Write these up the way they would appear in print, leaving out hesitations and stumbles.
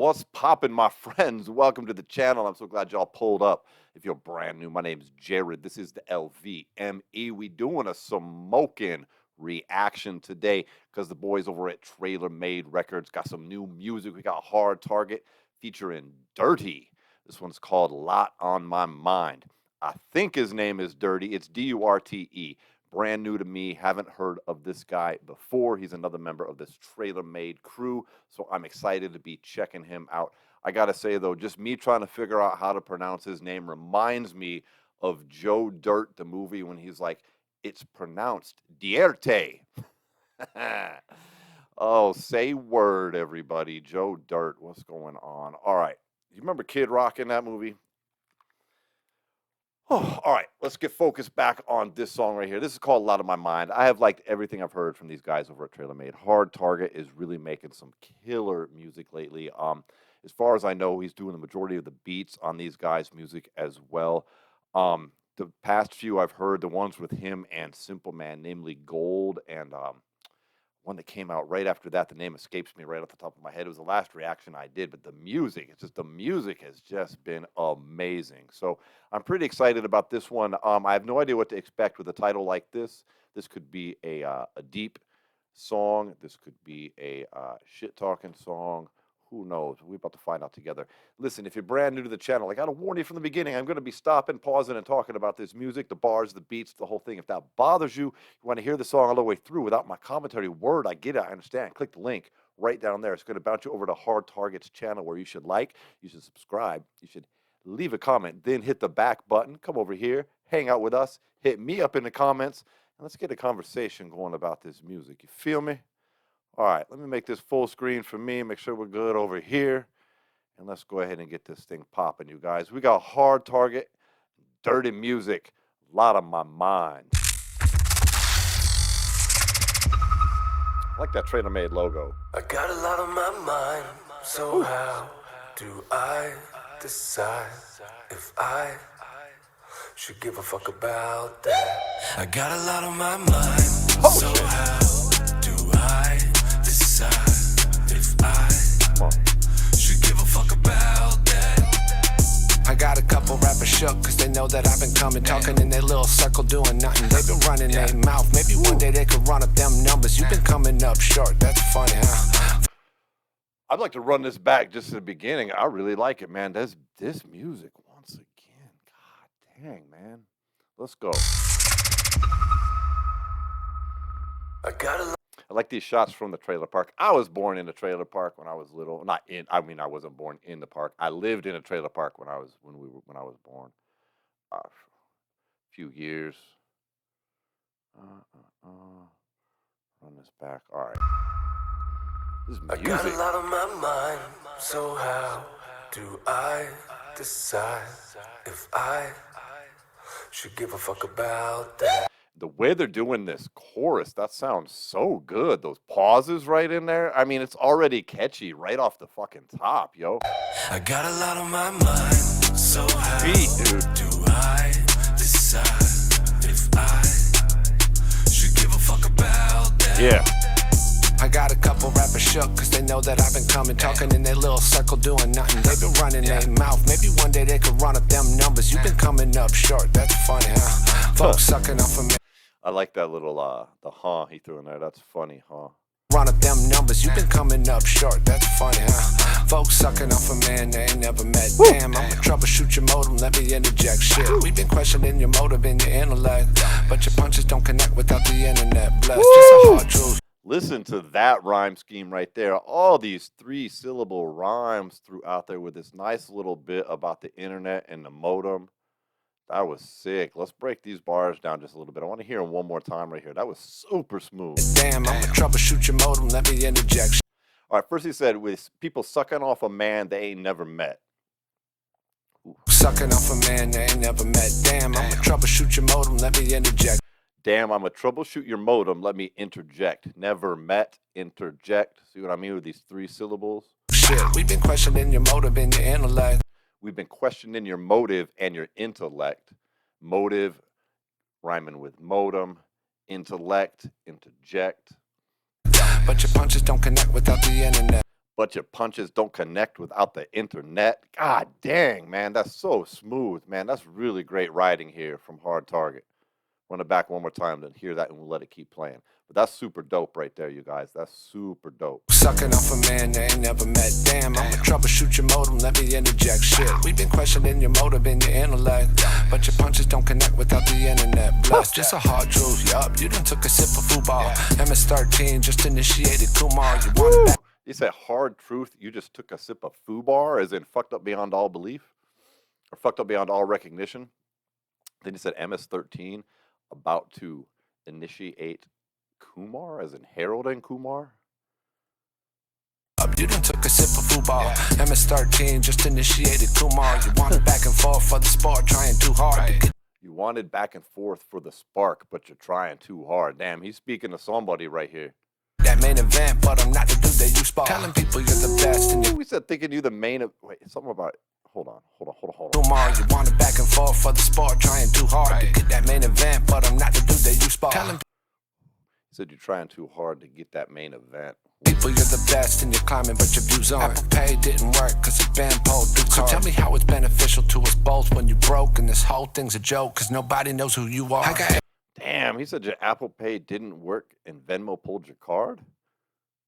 What's poppin', my friends? Welcome to the channel. I'm so glad y'all pulled up. If you're brand new, my name's Jared. This is the LVME. We doing a Smokin reaction today because the boys over at Trailer Made Records got some new music. We got Hard Target featuring Dirty. This one's called Lot on My Mind. I think his name is Dirty. It's D-U-R-T-E. Brand new to me, haven't heard of this guy before. He's another member of this Trailer Made crew, so I'm excited to be checking him out. I gotta say though, just me trying to figure out how to pronounce his name reminds me of Joe Dirt, the movie, when he's like, it's pronounced Dierte. Oh, say word, everybody. Joe Dirt, what's going on? All right, you remember Kid Rock in that movie? Oh, all right, let's get focused back on this song right here. This is called Lot on My Mind. I have liked everything I've heard from these guys over at Trailer Made. Hard Target is really making some killer music lately. As far as I know, he's doing the majority of the beats on these guys' music as well. The past few I've heard, the ones with him and Simple Man, namely Gold, and one that came out right after that, the name escapes me right off the top of my head. It was the last reaction I did, but the music has just been amazing. So I'm pretty excited about this one. I have no idea what to expect with a title like this. This could be a deep song. This could be a shit-talking song. Who knows? We're about to find out together. Listen, if you're brand new to the channel, I got to warn you from the beginning, I'm going to be stopping, pausing, and talking about this music, the bars, the beats, the whole thing. If that bothers you, you want to hear the song all the way through without my commentary, word, I get it, I understand. Click the link right down there. It's going to bounce you over to Hard Target's channel where you should like, you should subscribe, you should leave a comment, then hit the back button, come over here, hang out with us, hit me up in the comments, and let's get a conversation going about this music. You feel me? All right, let me make this full screen for me, make sure we're good over here, and let's go ahead and get this thing popping, you guys. We got Hard Target, Dirty Music, Lot on My Mind. I like that Trailer Made logo. I got a lot on my mind, so how do I decide if I should give a fuck about that? I got a lot on my mind, so how do I decide if I should give a fuck about that? I got a couple rappers shook cause they know that I've been coming, talking in their little circle doing nothing. They've been running their mouth, maybe one day they could run up them numbers. You've been coming up short, that's funny, huh? I'd like to run this back just at the beginning. I really like it, man. This music once again. God dang, man. Let's go. I like these shots from the trailer park. I was born in a trailer park when I was little. I wasn't born in the park. I lived in a trailer park when I was born. A few years. Run this back. All right. This is music. I got a lot on my mind, so how do I decide if I should give a fuck about that? The way they're doing this chorus, that sounds so good. Those pauses right in there. I mean, it's already catchy right off the fucking top, yo. I got a lot on my mind, so how do I decide if I should give a fuck about that? Yeah. I got a couple rappers shook cause they know that I've been coming, talking in their little circle doing nothing. They've been running their mouth, maybe one day they could run up them numbers. You've been coming up short, that's funny, huh? Folks sucking off of me. I like that little the huh he threw in there. That's funny, huh? Run up them numbers, you've been coming up short, that's funny, huh? Folks sucking off a man they ain't never met. Damn, I'ma troubleshoot your modem, let me interject. Shit, we've been questioning your motive and your intellect, but your punches don't connect without the internet. Bless, just a hard truth. Listen to that rhyme scheme right there. All these 3-syllable rhymes throughout there with this nice little bit about the internet and the modem. That was sick. Let's break these bars down just a little bit. I want to hear them one more time right here. That was super smooth. Damn, I'ma troubleshoot your modem. Let me interject. All right, first he said, with people sucking off a man they ain't never met. Ooh. Sucking off a man they ain't never met. Damn, I'ma troubleshoot your modem. Let me interject. Damn, I'm a troubleshoot your modem. Let me interject. Never met, interject. See what I mean with these 3 syllables? Shit, we've been questioning your motive and your intellect. We've been questioning your motive and your intellect. Motive, rhyming with modem. Intellect, interject. But your punches don't connect without the internet. but your punches don't connect without the internet. God dang, man, that's so smooth, man. That's really great writing here from Hard Target. Run it back one more time, then hear that, and we'll let it keep playing. But that's super dope right there, you guys. That's super dope. Sucking off a man they ain't never met. Damn, I'ma troubleshoot your modem, let me interject. Shit, we've been questioning your motive and your intellect, but your punches don't connect without the internet. Bless, just a hard truth, yup. You done took a sip of football. MS-13 just initiated Kumar. You want it back? You said hard truth, you just took a sip of FUBAR, as in fucked up beyond all belief? Or fucked up beyond all recognition? Then you said MS-13 about to initiate Kumar, as in Harold and Kumar? You done took a sip of football. MS-13 just initiated Kumar. You want it back and forth for the sport, trying too hard. You wanted back and forth for the spark, but you're trying too hard. Damn, he's speaking to somebody right here. That main event, but I'm not the dude that you spot. Telling people you're the best. And we said thinking you the main of. Wait, something about. Hold on. Kumar, you want it back and forth for the sport, trying too hard to get that main event, but I'm not the dude that you spot. Telling he said you're trying too hard to get that main event. People, you're the best and you're climbing, but your views aren't. Apple Pay didn't work cause it banned pulled through. So tell me how it's beneficial to us both when you broke, and this whole thing's a joke cause nobody knows who you are. Damn, he said your Apple Pay didn't work and Venmo pulled your card?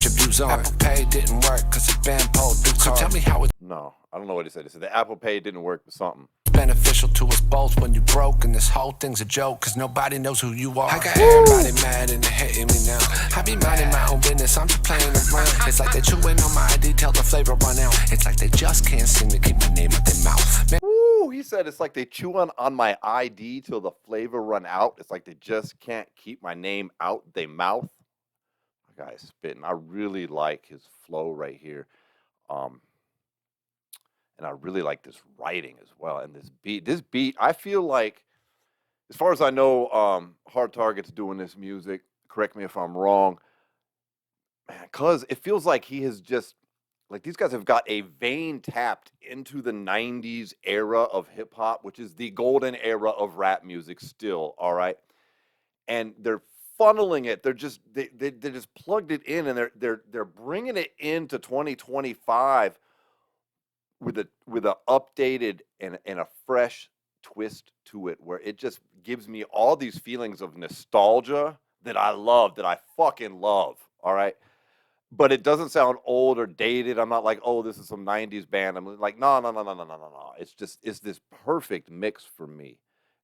Your views aren't. Apple Pay didn't work cause it banned pulled through. So tell me how it's No, I don't know what he said. He said the Apple Pay didn't work for something. beneficial to us both when you broke, and this whole thing's a joke cause nobody knows who you are. I got everybody mad and they're hating me now. I be minding my own business, I'm just playing around. It's like they're chewing on my ID till the flavor run out. It's like they just can't seem to keep my name out their mouth. Man. Ooh, he said it's like they chew on my ID till the flavor run out. It's like they just can't keep my name out their mouth. My guy's spitting. I really like his flow right here. And I really like this writing as well. And this beat, I feel like, as far as I know, Hard Target's doing this music. Correct me if I'm wrong. Man, because it feels like he has just, like these guys have got a vein tapped into the 90s era of hip hop, which is the golden era of rap music still, all right? And they're funneling it. They're just, they just plugged it in, and they're bringing it into 2025 with a updated and a fresh twist to it, where it just gives me all these feelings of nostalgia that I love, that I fucking love, all right? But it doesn't sound old or dated. I'm not like, oh, this is some 90s band. I'm like, no. It's this perfect mix for me.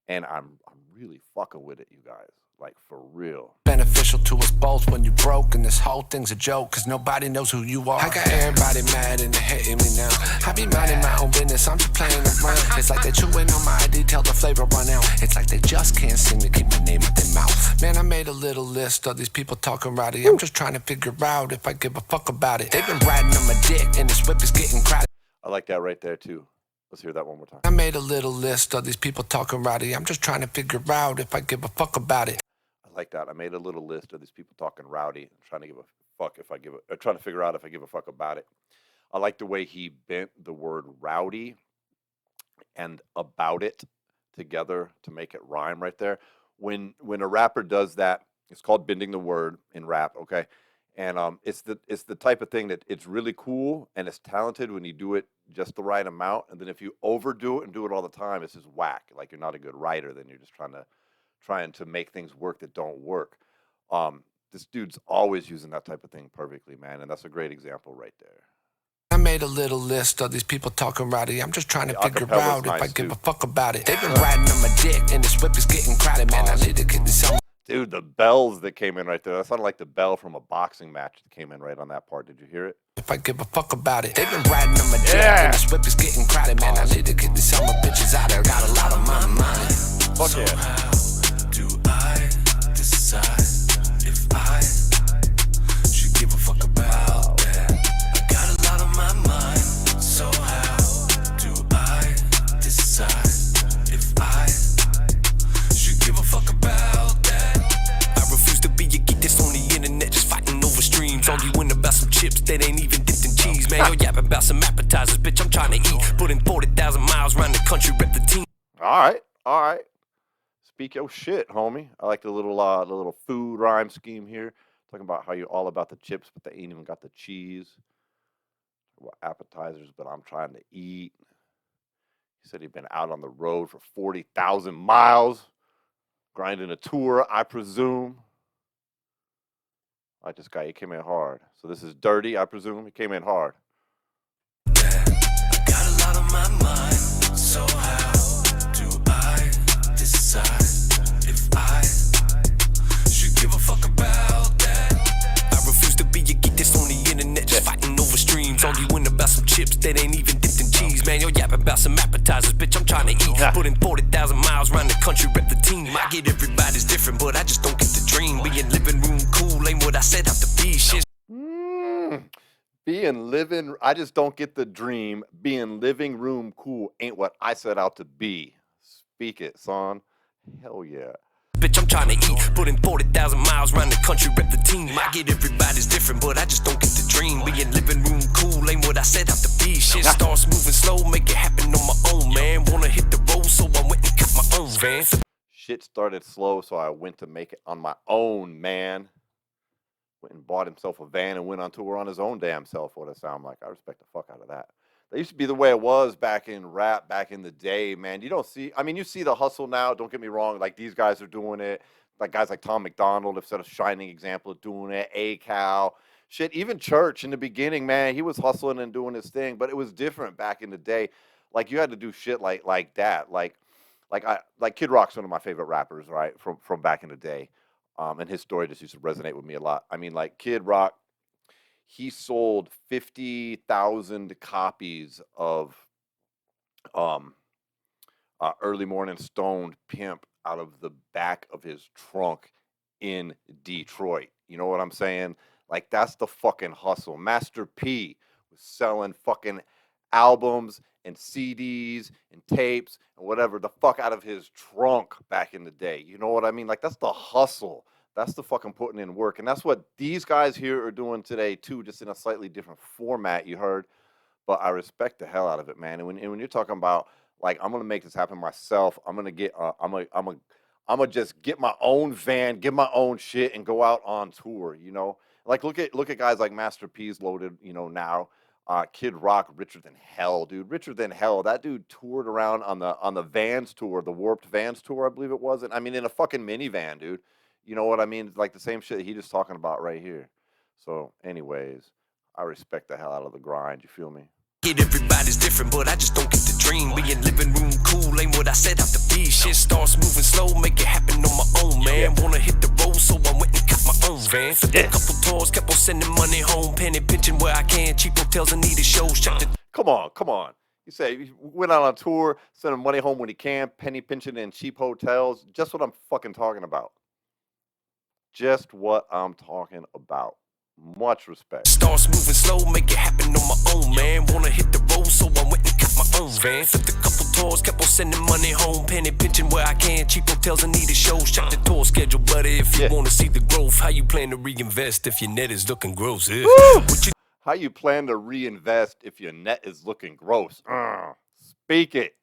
And I'm really fucking with it, you guys. Like, for real. Beneficial to us both when you broke, and this whole thing's a joke cause nobody knows who you are. I got everybody mad and they're hating me now. I be minding my own business, I'm just playing around. It's like they're chewing on my ID till the flavor run out. It's like they just can't seem to keep my name out their mouth. Man, I made a little list of these people talking rowdy. I'm just trying to figure out if I give a fuck about it. They've been riding on my dick and this whip is getting crowded. I like that right there too. Let's hear that one more time. I made a little list of these people talking rowdy. I'm just trying to figure out if I give a fuck about it. I like that. I made a little list of these people talking rowdy. I'm trying to give a fuck if I give a, trying to figure out if I give a fuck about it. I like the way he bent the word rowdy and about it together to make it rhyme right there. When a rapper does that, it's called bending the word in rap, okay? And it's the type of thing that it's really cool and it's talented when you do it just the right amount. And then if you overdo it and do it all the time, it's just whack. Like you're not a good writer. Then you're just trying to make things work that don't work. This dude's always using that type of thing perfectly, man. And that's a great example right there. I made a little list of these people talking rowdy. I'm just trying to figure out if I give a fuck about it. They've been riding on my dick and this whip is getting crowded, man. I need to get this on. Dude, the bells that came in right there, that sounded like the bell from a boxing match that came in right on that part. Did you hear it? If I give a fuck about it. They've been riding on my dick and this whip is getting crowded, man. I need to get these summer bitches out there. Got a lot of my mind. Fuck so yeah. How do I decide if I should give a fuck about that? I got a lot on my mind. So how do I decide if I should give a fuck about that? I refuse to be a geek that's on the internet just fighting over streams. Arguing about some chips that ain't even dipped in cheese. Man, you're yapping about some appetizers, bitch, I'm trying to eat. Putting 40,000 miles around the country, rep the team. All right. Speak your shit, homie. I like the little food rhyme scheme here. Talking about how you're all about the chips, but they ain't even got the cheese. Well, appetizers, but I'm trying to eat. He said he'd been out on the road for 40,000 miles, grinding a tour, I presume. Like this guy, he came in hard. So this is dirty, I presume. He came in hard. I got a lot on my mind, so how do I decide if I should give a fuck about that? I refuse to be a geek that's on the internet just fighting over streams, arguing about some chips that ain't even dipped in cheese. Man, you're yapping about some appetizers, bitch, I'm trying to eat. Putting 40,000 miles around the country, rep the team. I get everybody's different, but I just don't get the dream. Being living room cool ain't what I set out to be. Shit. I just don't get the dream. Being living room cool ain't what I set out to be. Speak it, son. Hell yeah. Bitch, I'm trying to eat, putting 40,000 miles around the country, rep the team. I get everybody's different, but I just don't get the dream. Being living room cool ain't what I set out to be. Shit starts moving slow, make it happen on my own, man. Wanna hit the road, so I went and got my own van. Shit started slow, so I went to make it on my own, man. Went and bought himself a van and went on tour on his own damn self. What it sound like? I respect the fuck out of that. That used to be the way it was back in rap, back in the day, man. You don't see, I mean, you see the hustle now, don't get me wrong, like these guys are doing it. Like guys like Tom McDonald have set a shining example of doing it. A-Cal, shit, even Church in the beginning, man, he was hustling and doing his thing, but it was different back in the day. Like you had to do shit like that. Like Kid Rock's one of my favorite rappers, right? From back in the day. And his story just used to resonate with me a lot. I mean, like Kid Rock, he sold 50,000 copies of Early Morning Stoned Pimp out of the back of his trunk in Detroit. You know what I'm saying? Like, that's the fucking hustle. Master P was selling fucking albums and CDs and tapes and whatever the fuck out of his trunk back in the day. You know what I mean? Like, that's the hustle. That's the fucking putting in work. And that's what these guys here are doing today, too, just in a slightly different format, you heard. But I respect the hell out of it, man. And when you're talking about, like, I'm going to make this happen myself, I'm going to get, I'm gonna just get my own van, get my own shit, and go out on tour. You know, like look at guys like Master P's loaded. You know now, Kid Rock, Richer Than Hell, dude, Richer Than Hell. That dude toured around on the Vans tour, the Warped Vans tour, I believe it was. And I mean, in a fucking minivan, dude. You know what I mean? It's like the same shit he just talking about right here. So, anyways, I respect the hell out of the grind. You feel me? Get everybody's different, but I just don't get the dream. Being living room cool ain't what I set out to be. Shit starts moving slow, make it happen on my own, man. Wanna hit the road, so I went and got my own van. Flipped a couple tours, kept on sending money home, penny pinching where I can, cheap hotels and needed shows. Come on. You say he went out on tour, sending money home when he can, penny pinching in cheap hotels. Just what I'm fucking talking about. Just what I'm talking about. Much respect. Starts moving slow, make it happen on my own, man. Wanna hit the road, so I went and got my own van. Flipped a couple tours, kept on sending money home, penny pinching where I can, cheap hotels and needed shows. Check the tour schedule, buddy, if you wanna see the growth. How you plan to reinvest if your net is looking gross? How you plan to reinvest if your net is looking gross? Speak it.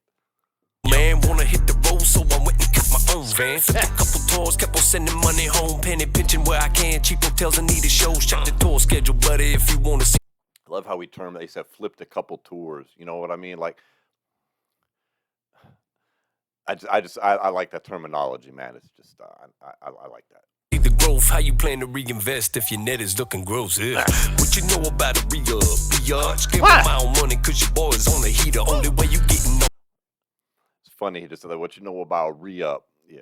Man, wanna hit the road, so I went and got my own van. Flipped a couple tours, kept on sending money home, penny pinching where I can, cheap hotels and needed shows. Check the tour schedule, buddy, if you wanna see. I love how they said flipped a couple tours. You know what I mean? Like, I like that terminology, man. It's just, I like that. The growth, how you plan to reinvest if your net is looking gross? What you know about a re-up? Just give me my own money, cause your boy is on the heater. Only way you getting no. It's funny, he just said that. What you know about re-up? Yeah.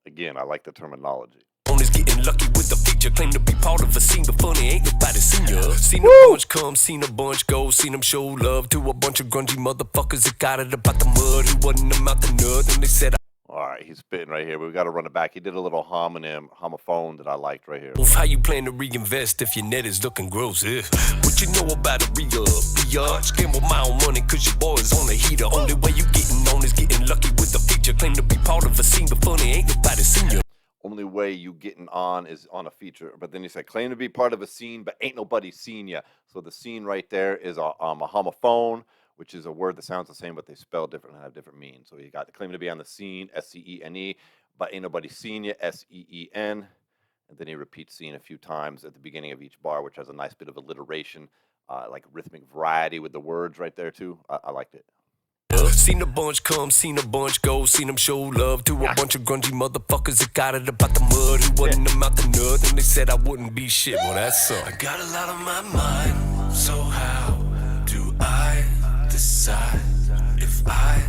Again, I like the terminology. Is getting lucky with the feature, claim to be part of a scene, but funny ain't nobody seen ya. Seen a bunch come, seen a bunch go, seen them show love to a bunch of grungy motherfuckers that got it about the mud, who wasn't about the nut, and they said, all right, he's spitting right here, but we got to run it back. He did a little homophone that I liked right here. How you plan to reinvest if your net is looking gross? What you know about a re-up? Just gamble my own money, cause your boy is on the heater. Only way you getting on is getting lucky with the feature, claim to be part of a scene, but funny ain't nobody seen ya. Only way you getting on is on a feature. But then he said, claim to be part of a scene, but ain't nobody seen ya. So the scene right there is a homophone, which is a word that sounds the same, but they spell different and have different meanings. So you got the claim to be on the scene, SCENE, but ain't nobody seen ya, SEEN. And then he repeats scene a few times at the beginning of each bar, which has a nice bit of alliteration. like rhythmic variety with the words right there too. I liked it. Seen a bunch come, seen a bunch go, seen them show love to a bunch of grungy motherfuckers that got it about the mud. Who wasn't about the nut, and they said I wouldn't be shit. Well, that sucked. I got a lot on my mind, so how do I decide if I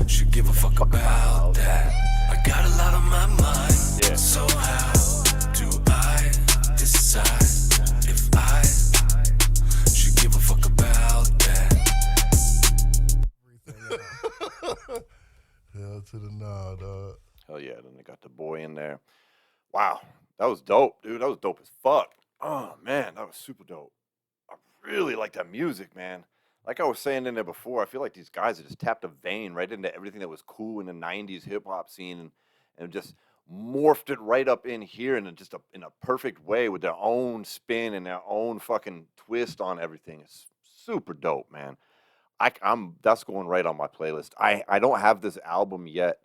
should give a fuck about that? I got a lot on my mind, so how do I decide if I should give a fuck about that? Hell to the nah, dog. Hell yeah! Then they got the boy in there. Wow, that was dope, dude. That was dope as fuck. Oh man, that was super dope. I really like that music, man. Like I was saying in there before, I feel like these guys have just tapped a vein right into everything that was cool in the '90s hip hop scene, and just morphed it right up in here in in a perfect way with their own spin and their own fucking twist on everything. It's super dope, man. I'm that's going right on my playlist. I don't have this album yet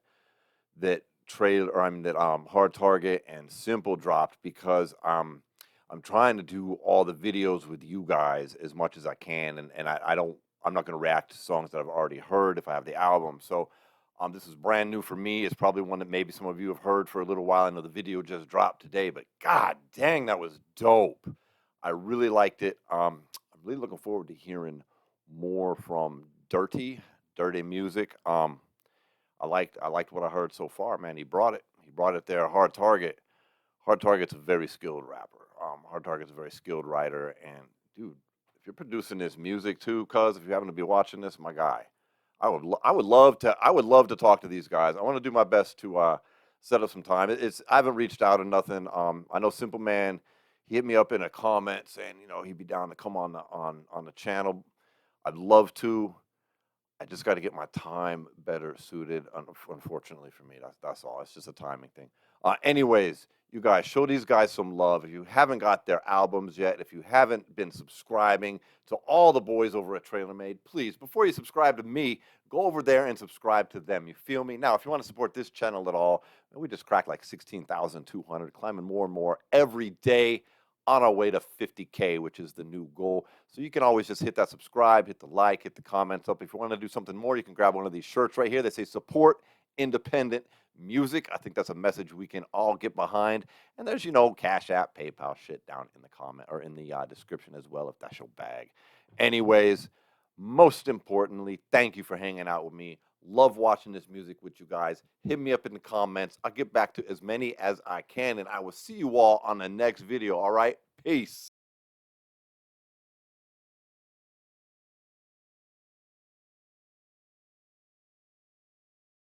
that Hard Target and Simple dropped because I'm trying to do all the videos with you guys as much as I can, and I'm not going to react to songs that I've already heard if I have the album. So this is brand new for me. It's probably one that maybe some of you have heard for a little while. I know the video just dropped today, but god dang, that was dope. I really liked it. I'm really looking forward to hearing more from Dirty Music. I liked what I heard so far, man. He brought it. He brought it there. Hard Target. Hard Target's a very skilled rapper. Hard Target's a very skilled writer. And dude, if you're producing this music too, cuz if you happen to be watching this, my guy, I would love to talk to these guys. I want to do my best to set up some time. I haven't reached out or nothing. I know Simple Man. He hit me up in a comment saying, he'd be down to come on the channel. I'd love to. I just got to get my time better suited. Unfortunately for me, that's all. It's just a timing thing. Anyways, you guys show these guys some love. If you haven't got their albums yet, if you haven't been subscribing to all the boys over at TrailerMade, please, before you subscribe to me, go over there and subscribe to them. You feel me? Now, if you want to support this channel at all, we just cracked like 16,200, climbing more and more every day, on our way to 50K, which is the new goal. So you can always just hit that subscribe, hit the like, hit the comments up. If you want to do something more, you can grab one of these shirts right here that say support independent music. I think that's a message we can all get behind. And there's, Cash App, PayPal shit down in the comment or in the description as well, if that's your bag. Anyways, most importantly, thank you for hanging out with me. Love watching this music with you guys. Hit me up in the comments. I'll get back to as many as I can, and I will see you all on the next video. All right? Peace.